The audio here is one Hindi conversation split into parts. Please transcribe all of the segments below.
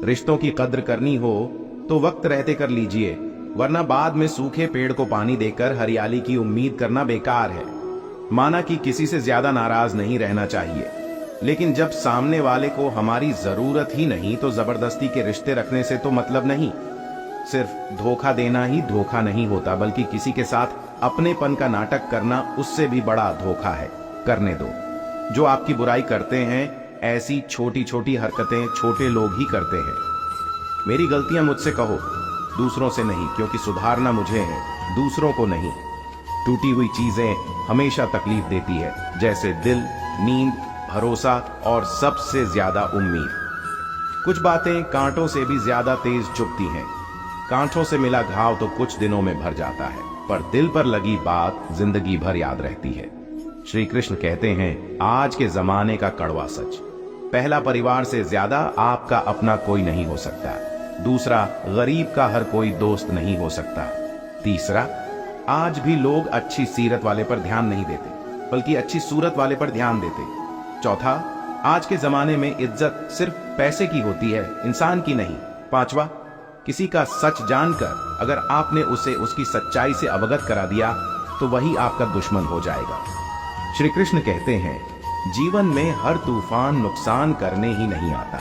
रिश्तों की कद्र करनी हो तो वक्त रहते कर लीजिए, वरना बाद में सूखे पेड़ को पानी देकर हरियाली की उम्मीद करना बेकार है। माना कि किसी से ज्यादा नाराज नहीं रहना चाहिए, लेकिन जब सामने वाले को हमारी जरूरत ही नहीं तो जबरदस्ती के रिश्ते रखने से तो मतलब नहीं। सिर्फ धोखा देना ही धोखा नहीं होता, बल्कि किसी के साथ अपनेपन का नाटक करना उससे भी बड़ा धोखा है। करने दो। जो आपकी बुराई करते हैं, ऐसी छोटी छोटी हरकतें छोटे लोग ही करते हैं। मेरी गलतियां मुझसे कहो, दूसरों से नहीं, क्योंकि सुधारना मुझे है, दूसरों को नहीं। टूटी हुई चीजें हमेशा तकलीफ देती है, जैसे दिल, नींद, भरोसा और सबसे ज्यादा उम्मीद। कुछ बातें कांटों से भी ज्यादा तेज चुभती हैं। कांटों से मिला घाव तो कुछ दिनों में भर जाता है, पर दिल पर लगी बात जिंदगी भर याद रहती है। श्री कृष्ण कहते हैं, आज के जमाने का कड़वा सच, पहला, परिवार से ज्यादा आपका अपना कोई नहीं हो सकता। दूसरा, गरीब का हर कोई दोस्त नहीं हो सकता। तीसरा, आज भी लोग अच्छी सीरत वाले पर ध्यान नहीं देते, बल्कि अच्छी सूरत वाले पर ध्यान देते। चौथा, आज के जमाने में इज्जत सिर्फ पैसे की होती है, इंसान की नहीं। पांचवा, किसी का सच जानकर अगर आपने उसे उसकी सच्चाई से अवगत करा दिया तो वही आपका दुश्मन हो जाएगा। श्री कृष्ण कहते हैं, जीवन में हर तूफान नुकसान करने ही नहीं आता,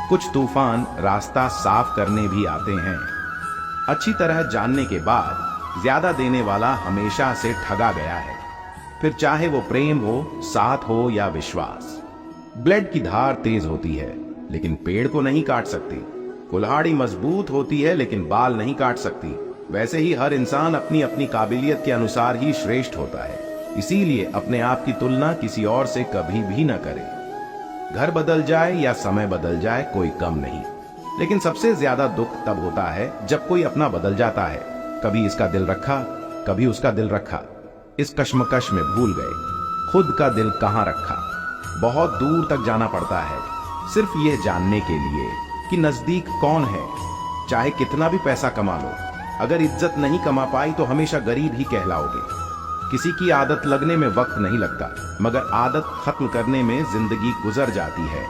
कुछ तूफान रास्ता साफ करने भी आते हैं। अच्छी तरह जानने के बाद ज्यादा देने वाला हमेशा से ठगा गया है, फिर चाहे वो प्रेम हो, साथ हो या विश्वास। ब्लेड की धार तेज होती है लेकिन पेड़ को नहीं काट सकती। कुल्हाड़ी मजबूत होती है लेकिन बाल नहीं काट सकती। वैसे ही हर इंसान अपनी अपनी काबिलियत के अनुसार ही श्रेष्ठ होता है, इसीलिए अपने आप की तुलना किसी और से कभी भी न करें। घर बदल जाए या समय बदल जाए कोई कम नहीं, लेकिन सबसे ज्यादा दुख तब होता है जब कोई अपना बदल जाता है। कभी इसका दिल रखा, कभी उसका दिल रखा, इस कश्मकश में भूल गए खुद का दिल कहां रखा। बहुत दूर तक जाना पड़ता है सिर्फ यह जानने के लिए कि नजदीक कौन है। चाहे कितना भी पैसा कमा लो, अगर इज्जत नहीं कमा पाई तो हमेशा गरीब ही कहलाओगे। किसी की आदत लगने में वक्त नहीं लगता, मगर आदत खत्म करने में जिंदगी गुजर जाती है।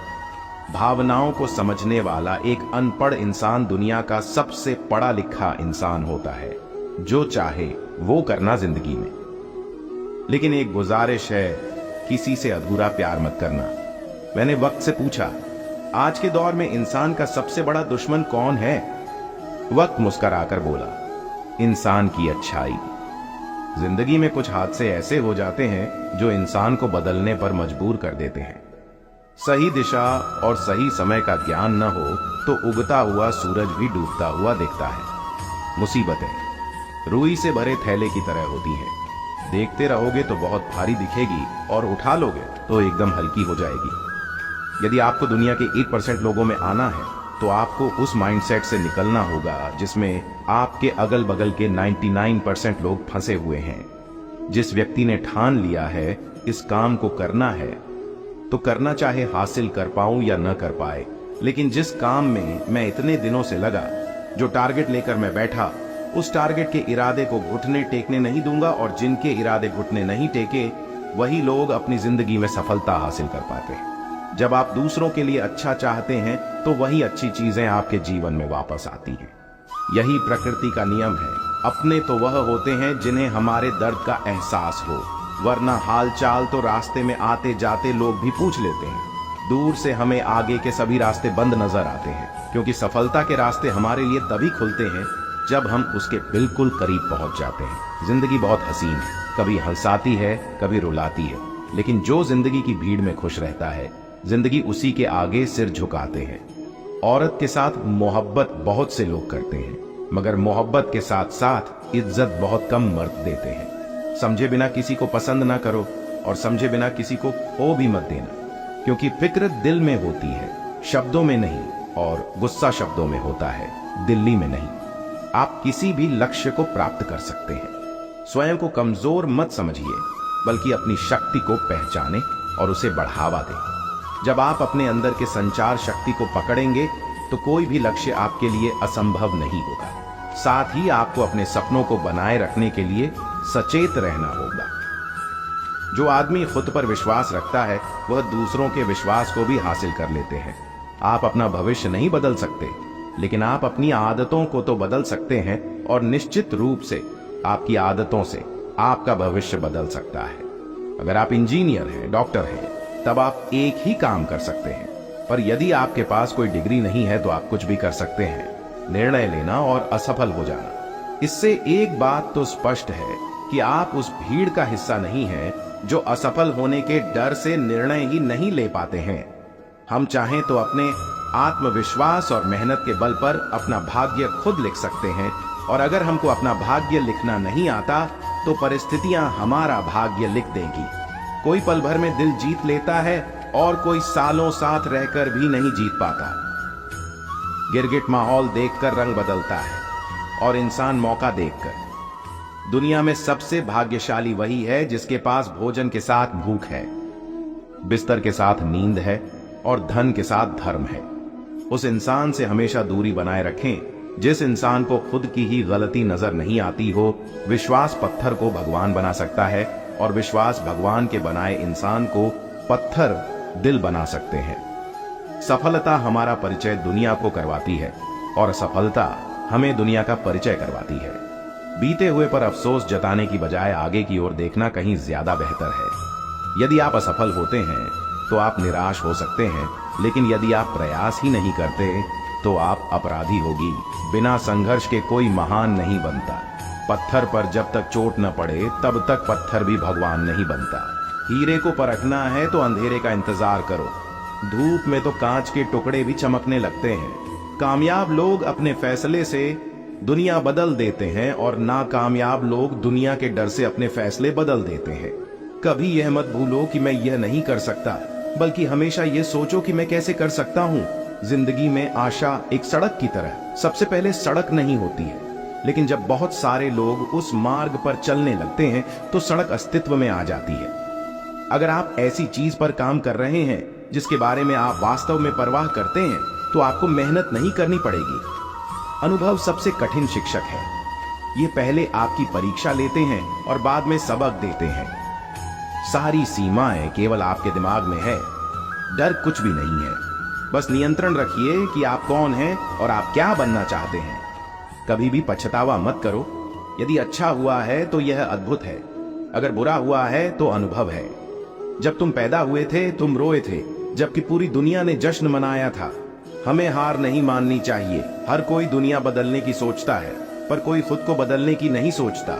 भावनाओं को समझने वाला एक अनपढ़ इंसान दुनिया का सबसे पढ़ा लिखा इंसान होता है। जो चाहे वो करना जिंदगी में, लेकिन एक गुजारिश है, किसी से अधूरा प्यार मत करना। मैंने वक्त से पूछा, आज के दौर में इंसान का सबसे बड़ा दुश्मन कौन है? वक्त मुस्कुराकर बोला, इंसान की अच्छाई। जिंदगी में कुछ हादसे ऐसे हो जाते हैं जो इंसान को बदलने पर मजबूर कर देते हैं। सही दिशा और सही समय का ज्ञान न हो तो उगता हुआ सूरज भी डूबता हुआ दिखता है। मुसीबतें रुई से भरे थैले की तरह होती हैं, देखते रहोगे तो बहुत भारी दिखेगी और उठा लोगे तो एकदम हल्की हो जाएगी। यदि आपको दुनिया के 1% लोगों में आना है तो आपको उस माइंडसेट से निकलना होगा जिसमें आपके अगल बगल के 99% लोग फंसे हुए हैं। जिस व्यक्ति ने ठान लिया है इस काम को करना है तो करना, चाहे हासिल कर पाऊं या न कर पाए। लेकिन जिस काम में मैं इतने दिनों से लगा, जो टारगेट लेकर मैं बैठा, उस टारगेट के इरादे को घुटने टेकने नहीं दूंगा। और जिनके इरादे घुटने नहीं टेके वही लोग अपनी जिंदगी में सफलता हासिल कर पाते हैं। जब आप दूसरों के लिए अच्छा चाहते हैं तो वही अच्छी चीजें आपके जीवन में वापस आती हैं। यही प्रकृति का नियम है। अपने तो वह होते हैं जिन्हें हमारे दर्द का एहसास हो, वरना हाल चाल तो रास्ते में आते जाते लोग भी पूछ लेते हैं। दूर से हमें आगे के सभी रास्ते बंद नजर आते हैं, क्योंकि सफलता के रास्ते हमारे लिए तभी खुलते हैं जब हम उसके बिल्कुल करीब पहुंच जाते हैं। जिंदगी बहुत हसीन है, कभी हंसाती है, कभी रुलाती है, लेकिन जो जिंदगी की भीड़ में खुश रहता है, जिंदगी उसी के आगे सिर झुकाते हैं। औरत के साथ मोहब्बत बहुत से लोग करते हैं, मगर मोहब्बत के साथ साथ इज्जत बहुत कम मर्द देते हैं। समझे बिना किसी को पसंद ना करो और समझे बिना किसी को खो भी मत देना, क्योंकि फिक्र दिल में होती है, शब्दों में नहीं, और गुस्सा शब्दों में होता है, दिल्ली में नहीं। आप किसी भी लक्ष्य को प्राप्त कर सकते हैं। स्वयं को कमजोर मत समझिए, बल्कि अपनी शक्ति को पहचाने और उसे बढ़ावा दें। जब आप अपने अंदर के संचार शक्ति को पकड़ेंगे तो कोई भी लक्ष्य आपके लिए असंभव नहीं होगा। साथ ही आपको अपने सपनों को बनाए रखने के लिए सचेत रहना होगा। जो आदमी खुद पर विश्वास रखता है वह दूसरों के विश्वास को भी हासिल कर लेते हैं। आप अपना भविष्य नहीं बदल सकते, लेकिन आप अपनी आदतों को तो बदल सकते हैं, और निश्चित रूप से आपकी आदतों से आपका भविष्य बदल सकता है। अगर आप इंजीनियर हैं, डॉक्टर हैं, तब आप एक ही काम कर सकते हैं, पर यदि आपके पास कोई डिग्री नहीं है तो आप कुछ भी कर सकते हैं, निर्णय लेना और असफल हो जाना। इससे एक बात तो स्पष्ट है कि आप उस भीड़ का हिस्सा नहीं हैं जो असफल होने के डर से निर्णय ही नहीं ले पाते हैं। हम चाहें तो अपने आत्मविश्वास और मेहनत के बल पर अपना भाग्य खुद लिख सकते हैं, और अगर हमको अपना भाग्य लिखना नहीं आता तो परिस्थितियां हमारा भाग्य लिख देगी। कोई पल भर में दिल जीत लेता है और कोई सालों साथ रहकर भी नहीं जीत पाता। गिरगिट माहौल देखकर रंग बदलता है और इंसान मौका देखकर। दुनिया में सबसे भाग्यशाली वही है जिसके पास भोजन के साथ भूख है, बिस्तर के साथ नींद है और धन के साथ धर्म है। उस इंसान से हमेशा दूरी बनाए रखें जिस इंसान को खुद की ही गलती नजर नहीं आती हो। विश्वास पत्थर को भगवान बना सकता है, और विश्वास भगवान के बनाए इंसान को पत्थर दिल बना सकते हैं। सफलता हमारा परिचय दुनिया को करवाती है, और असफलता हमें दुनिया का परिचय करवाती है। बीते हुए पर अफसोस जताने की बजाय आगे की ओर देखना कहीं ज्यादा बेहतर है। यदि आप असफल होते हैं तो आप निराश हो सकते हैं, लेकिन यदि आप प्रयास ही नहीं करते तो आप अपराधी होगी। बिना संघर्ष के कोई महान नहीं बनता। पत्थर पर जब तक चोट न पड़े तब तक पत्थर भी भगवान नहीं बनता। हीरे को परखना है तो अंधेरे का इंतजार करो। धूप में तो कांच के टुकड़े भी चमकने लगते हैं। कामयाब लोग अपने फैसले से दुनिया बदल देते हैं, और नाकामयाब लोग दुनिया के डर से अपने फैसले बदल देते हैं। कभी यह मत भूलो कि मैं यह नहीं कर सकता, बल्कि हमेशा यह सोचो कि मैं कैसे कर सकता हूं। जिंदगी में आशा एक सड़क की तरह सबसे पहले सड़क नहीं होती है, लेकिन जब बहुत सारे लोग उस मार्ग पर चलने लगते हैं तो सड़क अस्तित्व में आ जाती है। अगर आप ऐसी चीज पर काम कर रहे हैं जिसके बारे में आप वास्तव में परवाह करते हैं तो आपको मेहनत नहीं करनी पड़ेगी। अनुभव सबसे कठिन शिक्षक है। ये पहले आपकी परीक्षा लेते हैं और बाद में सबक देते हैं। सारी सीमाएं केवल आपके दिमाग में है। डर कुछ भी नहीं है। बस नियंत्रण रखिए कि आप कौन हैं और आप क्या बनना चाहते हैं। कभी भी पछतावा मत करो। यदि अच्छा हुआ है तो यह अद्भुत है, अगर बुरा हुआ है तो अनुभव है। जब तुम पैदा हुए थे तुम रोए थे, जबकि पूरी दुनिया ने जश्न मनाया था। हमें हार नहीं माननी चाहिए। हर कोई दुनिया बदलने की सोचता है, पर कोई खुद को बदलने की नहीं सोचता।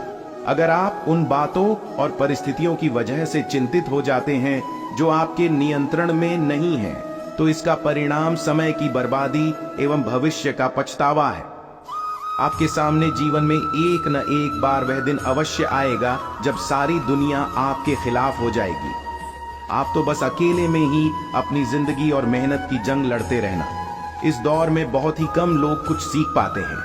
अगर आप उन बातों और परिस्थितियों की वजह से चिंतित हो जाते हैं जो आपके नियंत्रण में नहीं है, तो इसका परिणाम समय की बर्बादी एवं भविष्य का पछतावा है। आपके सामने जीवन में एक न एक बार वह दिन अवश्य आएगा जब सारी दुनिया आपके खिलाफ हो जाएगी। आप तो बस अकेले में ही अपनी जिंदगी और मेहनत की जंग लड़ते रहना। इस दौर में बहुत ही कम लोग कुछ सीख पाते हैं।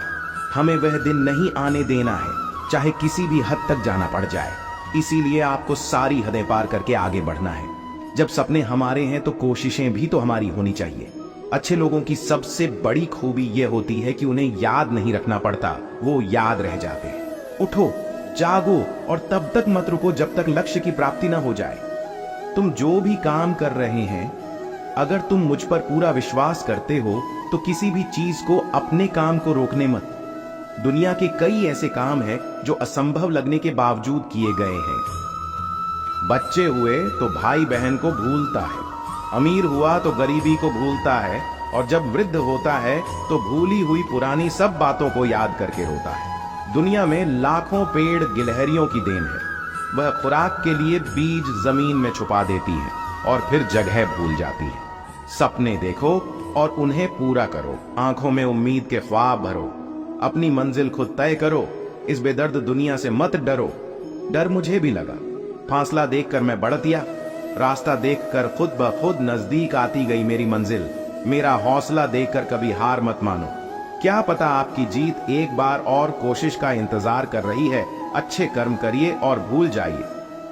हमें वह दिन नहीं आने देना है, चाहे किसी भी हद तक जाना पड़ जाए। इसीलिए आपको सारी हदें पार करके आगे बढ़ना है। जब सपने हमारे हैं तो कोशिशें भी तो हमारी होनी चाहिए। अच्छे लोगों की सबसे बड़ी खूबी यह होती है कि उन्हें याद नहीं रखना पड़ता, वो याद रह जाते हैं। उठो, जागो और तब तक मत रुको जब तक लक्ष्य की प्राप्ति न हो जाए। तुम जो भी काम कर रहे हैं, अगर तुम मुझ पर पूरा विश्वास करते हो तो किसी भी चीज को अपने काम को रोकने मत। दुनिया के कई ऐसे काम हैं जो असंभव लगने के बावजूद किए गए हैं। बच्चे हुए तो भाई बहन को भूलता है, अमीर हुआ तो गरीबी को भूलता है, और जब वृद्ध होता है तो भूली हुई पुरानी सब बातों को याद करके रोता है। दुनिया में लाखों पेड़ गिलहरियों की देन है। वह खुराक के लिए बीज जमीन में छुपा देती है और फिर जगह भूल जाती है। सपने देखो और उन्हें पूरा करो। आंखों में उम्मीद के ख्वाब भरो। अपनी मंजिल खुद तय करो। इस बेदर्द दुनिया से मत डरो। डर मुझे भी लगा। फासला देखकर मैं बढ़तिया, रास्ता देखकर खुद ब खुद नजदीक आती गई मेरी मंजिल। मेरा हौसला देखकर कभी हार मत मानो। क्या पता आपकी जीत एक बार और कोशिश का इंतजार कर रही है। अच्छे कर्म करिए और भूल जाइए।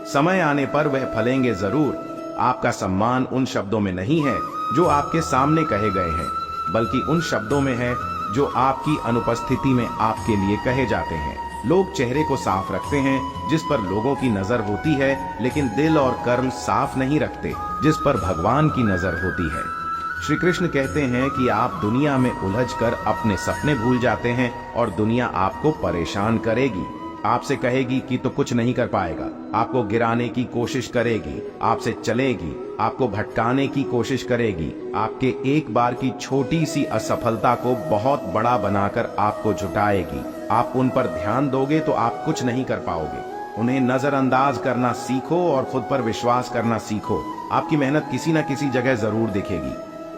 समय आने पर वह फलेंगे जरूर। आपका सम्मान उन शब्दों में नहीं है जो आपके सामने कहे गए हैं, बल्कि उन शब्दों में है जो आपकी अनुपस्थिति में आपके लिए कहे जाते हैं। लोग चेहरे को साफ रखते हैं जिस पर लोगों की नजर होती है, लेकिन दिल और कर्म साफ नहीं रखते जिस पर भगवान की नजर होती है। श्री कृष्ण कहते हैं कि आप दुनिया में उलझकर अपने सपने भूल जाते हैं और दुनिया आपको परेशान करेगी, आपसे कहेगी कि तो कुछ नहीं कर पाएगा, आपको गिराने की कोशिश करेगी, आपसे चलेगी, आपको भटकाने की कोशिश करेगी, आपके एक बार की छोटी सी असफलता को बहुत बड़ा बनाकर आपको झुटाएगी। आप उन पर ध्यान दोगे तो आप कुछ नहीं कर पाओगे। उन्हें नजरअंदाज करना सीखो और खुद पर विश्वास करना सीखो। आपकी मेहनत किसी न किसी जगह जरूर दिखेगी,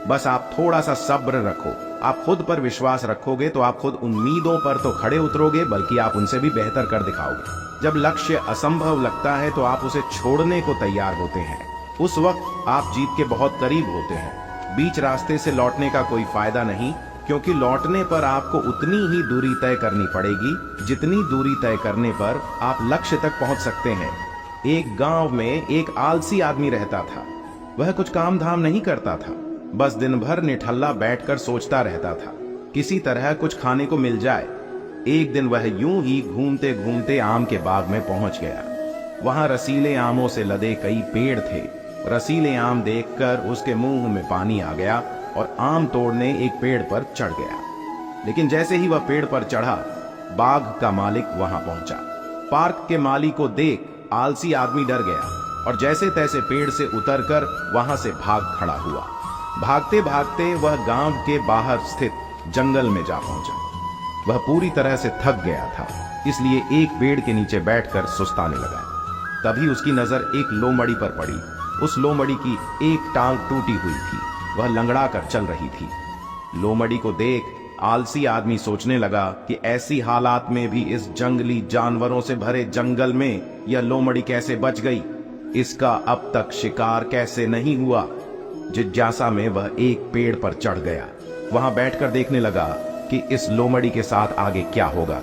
बस आप थोड़ा सा सब्र रखो। आप खुद पर विश्वास रखोगे तो आप खुद उम्मीदों पर तो खड़े उतरोगे, बल्कि आप उनसे भी बेहतर कर दिखाओगे। जब लक्ष्य असंभव लगता है तो आप उसे छोड़ने को तैयार होते हैं। उस वक्त आप जीत के बहुत करीब होते हैं। बीच रास्ते से लौटने का कोई फायदा नहीं, क्योंकि लौटने पर आपको उतनी ही दूरी तय करनी पड़ेगी जितनी दूरी तय करने पर आप लक्ष्य तक पहुंच सकते हैं। एक गांव में एक आलसी आदमी रहता था। वह कुछ काम धाम नहीं करता था, बस दिन भर निठल्ला बैठकर सोचता रहता था किसी तरह कुछ खाने को मिल जाए। एक दिन वह यूं ही घूमते घूमते आम के बाग में पहुंच गया। वहां रसीले आमों से लदे कई पेड़ थे। रसीले आम देखकर उसके मुंह में पानी आ गया और आम तोड़ने एक पेड़ पर चढ़ गया। लेकिन जैसे ही वह पेड़ पर चढ़ा, बाग का मालिक वहां पहुंचा। पार्क के माली को देख आलसी आदमी डर गया और जैसे तैसे पेड़ से उतरकर वहां से भाग खड़ा हुआ। भागते भागते वह गांव के बाहर स्थित जंगल में जा पहुंचा। वह पूरी तरह से थक गया था, इसलिए एक पेड़ के नीचे बैठकर सुस्ताने लगा। तभी उसकी नजर एक लोमड़ी पर पड़ी। उस लोमड़ी की एक टांग टूटी हुई थी, वह लंगड़ा कर चल रही थी। लोमड़ी को देख आलसी आदमी सोचने लगा कि ऐसी हालात में भी इस जंगली जानवरों से भरे जंगल में यह लोमड़ी कैसे बच गई, इसका अब तक शिकार कैसे नहीं हुआ। जिज्ञासा में वह एक पेड़ पर चढ़ गया। वहां बैठकर देखने लगा कि इस लोमड़ी के साथ आगे क्या होगा।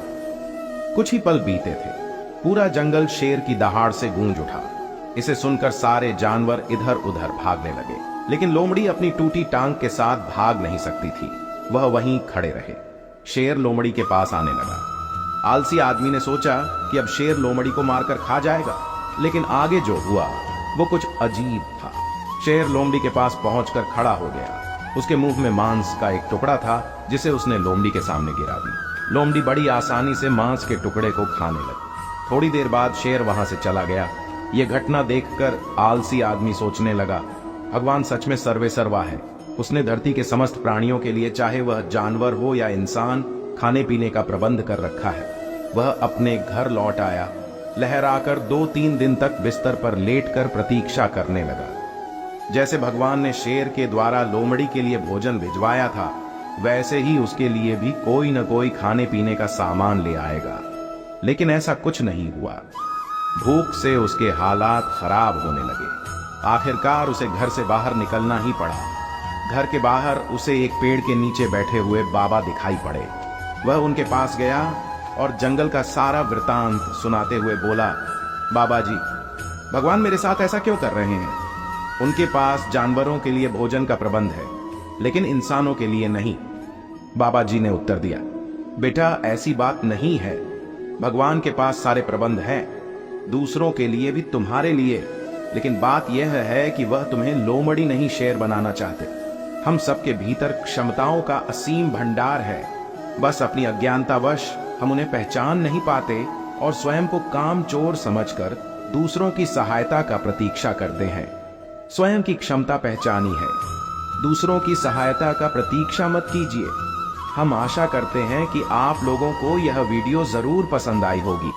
कुछ ही पल बीते थे, पूरा जंगल शेर की दहाड़ से गूंज उठा। इसे सुनकर सारे जानवर इधर उधर भागने लगे, लेकिन लोमड़ी अपनी टूटी टांग के साथ भाग नहीं सकती थी। वह वहीं खड़े रहे। शेर लोमड़ी के पास आने लगा। आलसी आदमी ने सोचा कि अब शेर लोमड़ी को मारकर खा जाएगा, लेकिन आगे जो हुआ वो कुछ अजीब था। शेर लोमड़ी के पास पहुंचकर खड़ा हो गया। उसके मुंह में मांस का एक टुकड़ा था, जिसे उसने लोमड़ी के सामने गिरा दी। लोमड़ी बड़ी आसानी से मांस के टुकड़े को खाने लगी। थोड़ी देर बाद शेर वहां से चला गया। यह घटना देखकर आलसी आदमी सोचने लगा, भगवान सच में सर्वे सर्वा है। उसने धरती के समस्त प्राणियों के लिए, चाहे वह जानवर हो या इंसान, खाने पीने का प्रबंध कर रखा है। वह अपने घर लौट आया। लहराकर 2-3 दिन तक बिस्तर पर लेटकर प्रतीक्षा करने लगा। जैसे भगवान ने शेर के द्वारा लोमड़ी के लिए भोजन भिजवाया था, वैसे ही उसके लिए भी कोई न कोई खाने पीने का सामान ले आएगा। लेकिन ऐसा कुछ नहीं हुआ। भूख से उसके हालात खराब होने लगे। आखिरकार उसे घर से बाहर निकलना ही पड़ा। घर के बाहर उसे एक पेड़ के नीचे बैठे हुए बाबा दिखाई पड़े। वह उनके पास गया और जंगल का सारा वृतांत सुनाते हुए बोला, बाबा जी, भगवान मेरे साथ ऐसा क्यों कर रहे हैं? उनके पास जानवरों के लिए भोजन का प्रबंध है, लेकिन इंसानों के लिए नहीं। बाबा जी ने उत्तर दिया, बेटा ऐसी बात नहीं है। भगवान के पास सारे प्रबंध हैं, दूसरों के लिए भी, तुम्हारे लिए। लेकिन बात यह है कि वह तुम्हें लोमड़ी नहीं शेर बनाना चाहते। हम सबके भीतर क्षमताओं का असीम भंडार है, बस अपनी अज्ञानतावश हम उन्हें पहचान नहीं पाते और स्वयं को कामचोर समझकर दूसरों की सहायता का प्रतीक्षा करते हैं। स्वयं की क्षमता पहचानी है, दूसरों की सहायता का प्रतीक्षा मत कीजिए। हम आशा करते हैं कि आप लोगों को यह वीडियो जरूर पसंद आई होगी।